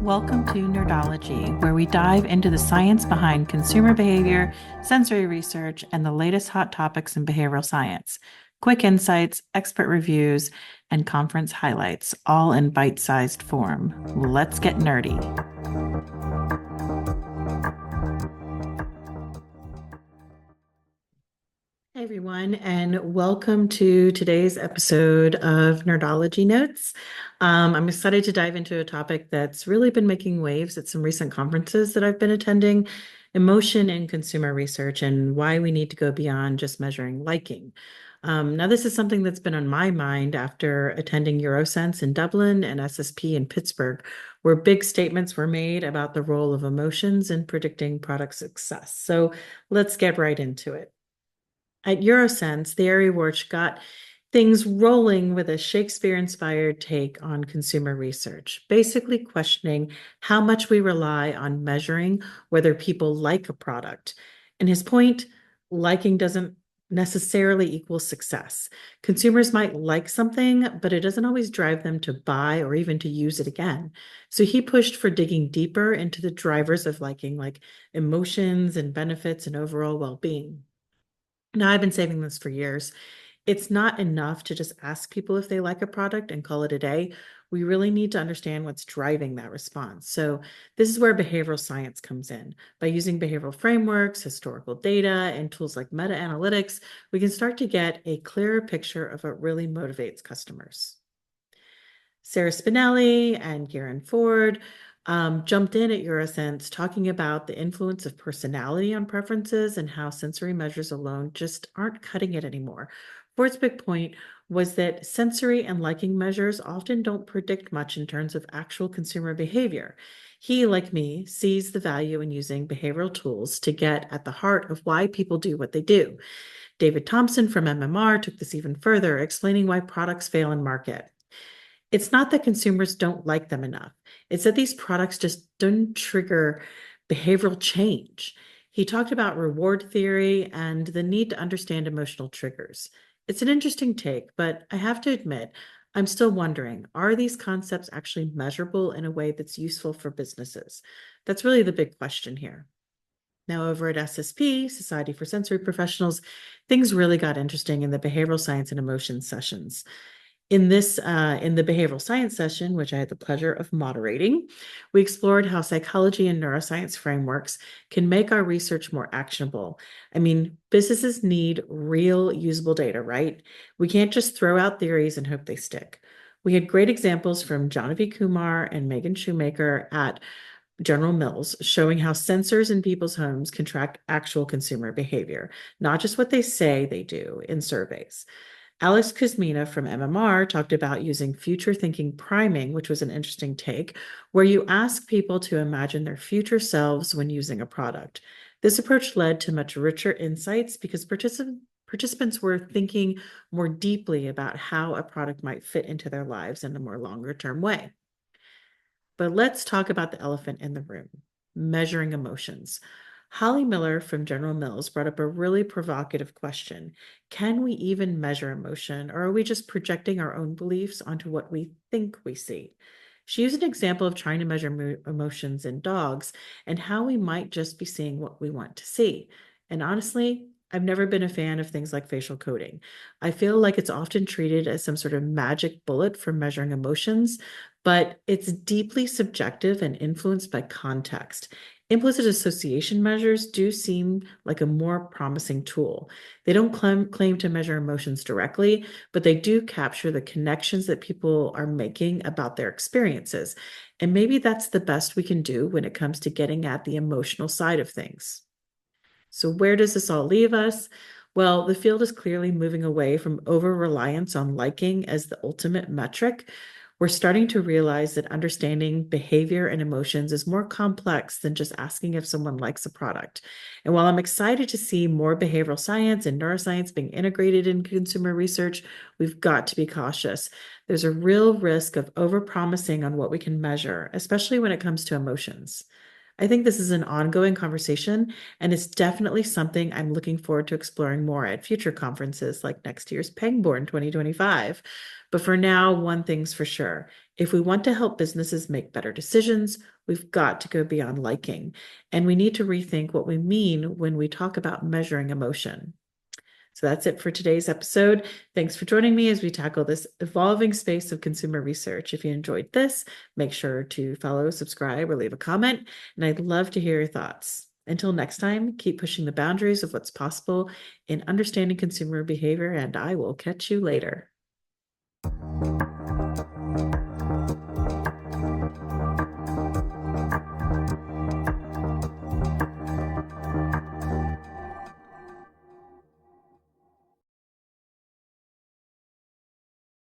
Welcome to Nerdology, where we dive into the science behind consumer behavior, sensory research, and the latest hot topics in behavioral science. Quick insights, expert reviews, and conference highlights, all in bite-sized form. Let's get nerdy. Hey everyone, and welcome to today's episode of Nerdology Notes. I'm excited to dive into a topic that's really been making waves at some recent conferences that I've been attending, emotion in consumer research and why we need to go beyond just measuring liking. Now, this is something that's been on my mind after attending EuroSense in Dublin and SSP in Pittsburgh, where big statements were made about the role of emotions in predicting product success. So let's get right into it. At EuroSense, Thierry Worch got things rolling with a Shakespeare-inspired take on consumer research, basically questioning how much we rely on measuring whether people like a product. And his point, liking doesn't necessarily equal success. Consumers might like something, but it doesn't always drive them to buy or even to use it again. So he pushed for digging deeper into the drivers of liking, like emotions and benefits and overall well-being. Now, I've been saving this for years. It's not enough to just ask people if they like a product and call it a day. We really need to understand what's driving that response. So, this is where behavioral science comes in. By using behavioral frameworks, historical data, and tools like meta analytics, we can start to get a clearer picture of what really motivates customers. Sarah Spinelli and Garen Ford jumped in at EuroSense talking about the influence of personality on preferences and how sensory measures alone just aren't cutting it anymore. Ford's big point was that sensory and liking measures often don't predict much in terms of actual consumer behavior. He, like me, sees the value in using behavioral tools to get at the heart of why people do what they do. David Thompson from MMR took this even further, explaining why products fail in market. It's not that consumers don't like them enough. It's that these products just don't trigger behavioral change. He talked about reward theory and the need to understand emotional triggers. It's an interesting take, but I have to admit, I'm still wondering, are these concepts actually measurable in a way that's useful for businesses? That's really the big question here. Now, over at SSP, Society for Sensory Professionals, things really got interesting in the behavioral science and emotion sessions. In the behavioral science session, which I had the pleasure of moderating, we explored how psychology and neuroscience frameworks can make our research more actionable. I mean, businesses need real usable data, right? We can't just throw out theories and hope they stick. We had great examples from Janavi Kumar and Megan Shoemaker at General Mills, showing how sensors in people's homes can track actual consumer behavior, not just what they say they do in surveys. Alex Kuzmina from MMR talked about using future thinking priming, which was an interesting take, where you ask people to imagine their future selves when using a product. This approach led to much richer insights because participants were thinking more deeply about how a product might fit into their lives in a more longer term way. But let's talk about the elephant in the room, measuring emotions. Holly Miller from General Mills brought up a really provocative question. Can we even measure emotion, or are we just projecting our own beliefs onto what we think we see? She used an example of trying to measure emotions in dogs and how we might just be seeing what we want to see. And honestly, I've never been a fan of things like facial coding. I feel like it's often treated as some sort of magic bullet for measuring emotions, but it's deeply subjective and influenced by context. Implicit association measures do seem like a more promising tool. They don't claim to measure emotions directly, but they do capture the connections that people are making about their experiences. And maybe that's the best we can do when it comes to getting at the emotional side of things. So, where does this all leave us? Well, the field is clearly moving away from over reliance on liking as the ultimate metric. We're starting to realize that understanding behavior and emotions is more complex than just asking if someone likes a product. And while I'm excited to see more behavioral science and neuroscience being integrated in consumer research, we've got to be cautious. There's a real risk of overpromising on what we can measure, especially when it comes to emotions. I think this is an ongoing conversation, and it's definitely something I'm looking forward to exploring more at future conferences like next year's Pangborn 2025. But for now, one thing's for sure. If we want to help businesses make better decisions, we've got to go beyond liking, and we need to rethink what we mean when we talk about measuring emotion. So that's it for today's episode. Thanks for joining me as we tackle this evolving space of consumer research. If you enjoyed this, make sure to follow, subscribe, or leave a comment, and I'd love to hear your thoughts. Until next time, keep pushing the boundaries of what's possible in understanding consumer behavior, and I will catch you later.